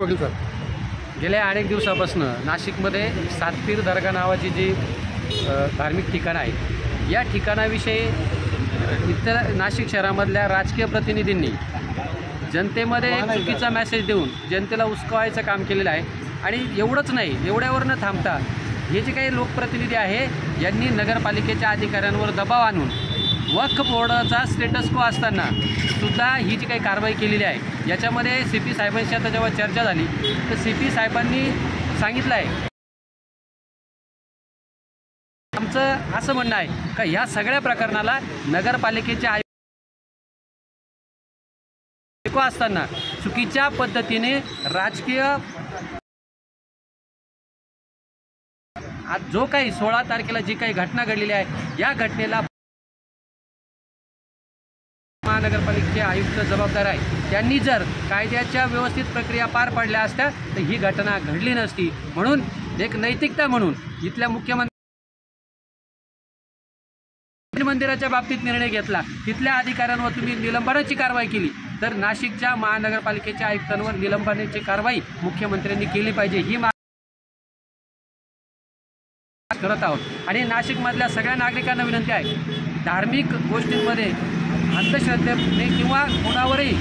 वकील सर, गेल्या अनेक दिवसापासून नाशिकमध्ये सातपीर दर्गा नावाची जी धार्मिक ठिकाणं आहेत, या ठिकाणाविषयी इतर नाशिक शहरामधल्या राजकीय प्रतिनिधींनी जनतेमध्ये एक चुकीचा मेसेज देऊन जनतेला उस्कवायचं काम केलेलं आहे। आणि एवढंच नाही, एवढ्यावर न थांबता हे जे काही लोकप्रतिनिधी आहे यांनी नगरपालिकेच्या अधिकाऱ्यांवर दबाव आणून वक्फ बोर्डाचा स्टेटस को असताना सुद्धा ही जी काही कारवाई केलेली आहे, याच्यामध्ये CP साहेबांशी आता जेव्हा चर्चा झाली तर CP साहेबांनी सांगितलं आहे, आमचं असं म्हणणं आहे का ह्या सगळ्या प्रकरणाला नगरपालिकेच्या आयुक्त असताना चुकीच्या पद्धतीने राजकीय आज जो काही 16 तारखेला जी काही घटना घडलेली आहे, या घटनेला महानगरपालिकेचे आयुक्त जबाबदार आहे। त्यांनी जर कायद्याच्या व्यवस्थित प्रक्रिया पार पाडल्या असत्या तर ही घटना घडली नसती। म्हणून एक नैतिकता म्हणून इथल्या मुख्यमंत्री मंदिराच्या बाबतीत निर्णय घेतला, तिथल्या अधिकाऱ्यांवर तुम्ही निलंबनाची कारवाई केली, तर नाशिकच्या महानगरपालिकेच्या आयुक्तांवर निलंबनाची कारवाई मुख्यमंत्र्यांनी केली पाहिजे, ही करत आहोत। आणि नाशिकमधल्या सगळ्या नागरिकांना विनंती आहे, धार्मिक गोष्टींमध्ये अंधश्रद्धेने किंवा कोणावरही